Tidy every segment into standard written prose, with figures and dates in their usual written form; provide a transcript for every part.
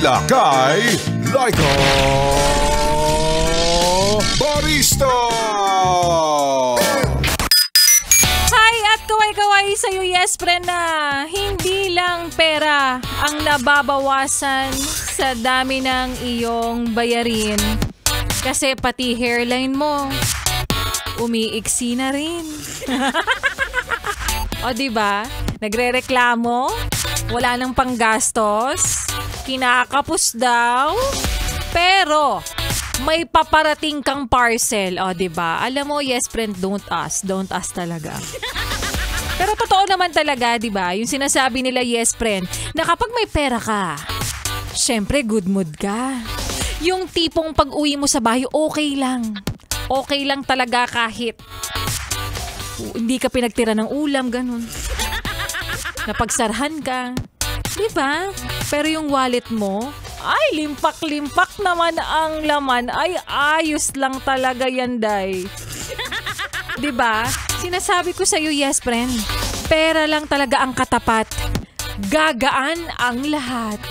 Kandila kay Laika Barista. Hi at kaway-kaway sa'yo, yes friend, na hindi lang pera ang nababawasan sa dami ng iyong bayarin. Kasi pati hairline mo, umiiksi na rin. O diba? Nagre-reklamo, wala nang panggastos, kinakapos daw, pero may paparating kang parcel. O diba? Alam mo, yes friend, don't ask talaga. Pero totoo naman talaga, diba? Yung sinasabi nila, yes friend, na kapag may pera ka, syempre good mood ka. Yung tipong pag-uwi mo sa bahay, okay lang. Okay lang talaga kahit hindi ka pinagtira ng ulam, ganun. Napagsarhan ka. Diba? Pero yung wallet mo, ay, limpak-limpak naman ang laman. Ay, ayos lang talaga yan, day. Diba? Sinasabi ko sa'yo, yes, friend. Pera lang talaga ang katapat. Gagaan ang lahat.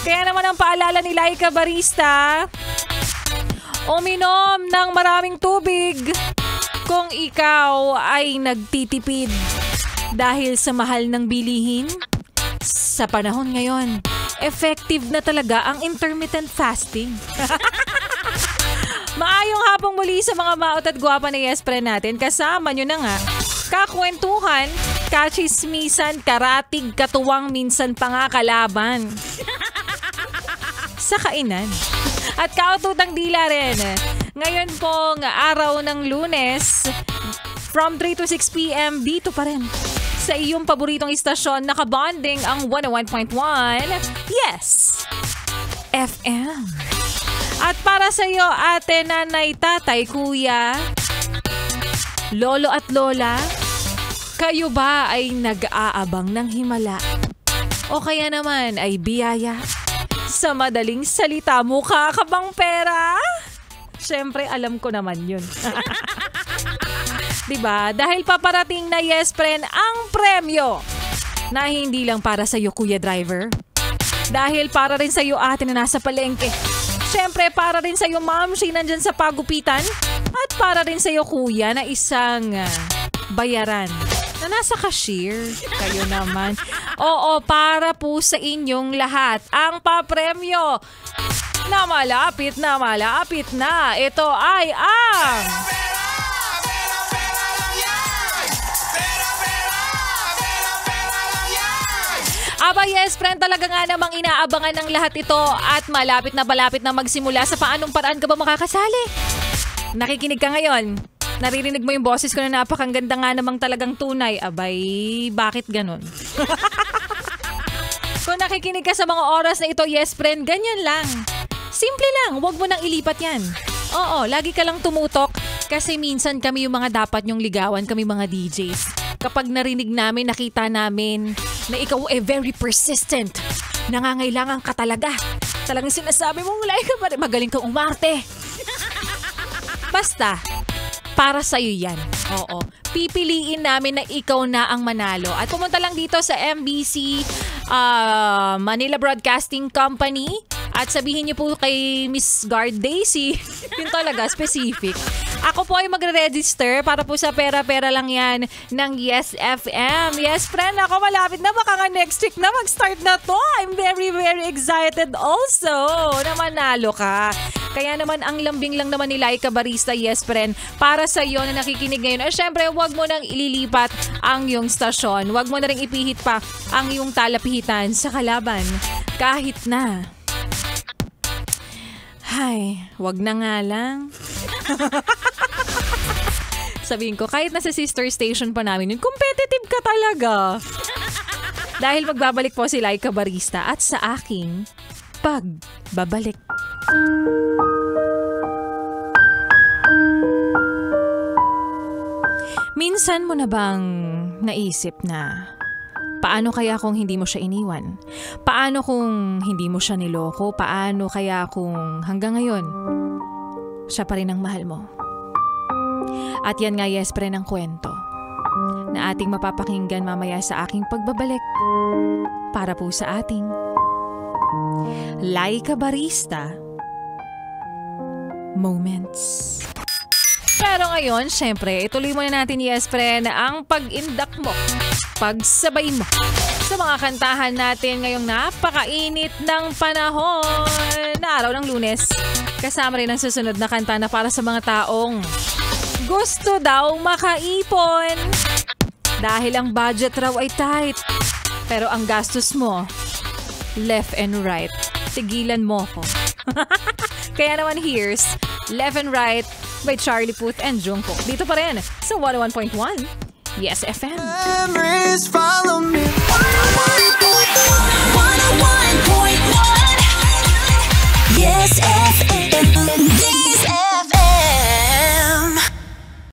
Kaya naman ang paalala ni Laika Barista, uminom ng maraming tubig kung ikaw ay nagtitipid dahil sa mahal ng bilihin. Sa panahon ngayon, effective na talaga ang intermittent fasting. Maayong hapong muli sa mga maot at gwapa na yes friend natin. Kasama nyo na nga, kakwentuhan, kachismisan, karatig, katuwang, minsan pa nga kalaban. Sa kainan. At kaututang dila rin. Ngayon pong araw ng Lunes, from 3 to 6 p.m. dito pa rin sa iyong paboritong istasyon, nakabonding ang 101.1 Yes FM. At para sa iyo, ate, nanay, tatay, kuya, lolo at lola, kayo ba ay nag-aabang ng himala? O kaya naman ay biyaya? Sa madaling salita, mukha ka bang pera? Siyempre, alam ko naman yun. Diba? Dahil paparating na yes friend ang premyo na hindi lang para sa iyo, kuya driver. Dahil para rin sa iyo, ate na nasa palengke. Siyempre, para rin sa iyo, ma'am, si nandyan sa pagupitan. At para rin sa iyo, kuya, na isang bayaran na nasa cashier. Kayo naman. Oo, para po sa inyong lahat. Ang papremyo na malapit na. Ito ay ang aba yes friend, talaga nga namang inaabangan ng lahat ito at malapit na magsimula. Sa paanong paraan ka ba makakasali? Nakikinig ka ngayon? Naririnig mo yung boses ko na napakaganda nga namang talagang tunay. Abay, bakit ganun? Kung nakikinig ka sa mga oras na ito, yes friend, ganyan lang. Simple lang, wag mo nang ilipat yan. Oo, lagi ka lang tumutok kasi minsan kami yung mga dapat nyong ligawan, kami mga DJs. Kapag narinig namin, nakita namin na ikaw ay very persistent, nangangailangan ka talaga. Talagang sinasabi mong like ka, magaling kang umarte. Basta, para sa'yo yan. Oo. Pipiliin namin na ikaw na ang manalo. At pumunta lang dito sa MBC Manila Broadcasting Company at sabihin niyo po kay Miss Guard Daisy, yun talaga, specific. Ako po ay magre-register para po sa pera-pera lang yan ng Yes FM. Yes, friend, ako malapit na. Baka nga next week na mag-start na to. I'm very, very excited also na manalo ka. Kaya naman, ang lambing lang naman ni Laika Barista, yes, friend, para sa iyo na nakikinig ngayon. Ay, syempre, huwag mo nang ililipat ang iyong stasyon. Huwag mo na rin ipihit pa ang iyong talapihitan sa kalaban. Kahit na. Hay, wag na nga lang. Sabihin ko, kahit nasa sister station pa namin yun, competitive ka talaga. Dahil magbabalik po si Laika Barista at sa aking pagbabalik. Minsan mo na bang naisip na paano kaya kung hindi mo siya iniwan? Paano kung hindi mo siya niloko? Paano kaya kung hanggang ngayon siya pa rin ang mahal mo? At yan nga, yes, pre, ng kwento na ating mapapakinggan mamaya sa aking pagbabalik para po sa ating Like a Barista Moments. Pero ngayon, syempre, ituloy muna natin, yes, friend, ang pag-indak mo, pagsabay mo sa mga kantahan natin ngayong napakainit ng panahon na araw ng Lunes. Kasama rin ang susunod na kanta na para sa mga taong gusto daw makaipon. Dahil ang budget raw ay tight, pero ang gastos mo, left and right. Tigilan mo ko. Kaya naman here's Left and Right by Charlie Puth and Jungkook. Dito pa rin sa 101.1 Yes FM. Memories follow me. 101.1 Yes FM.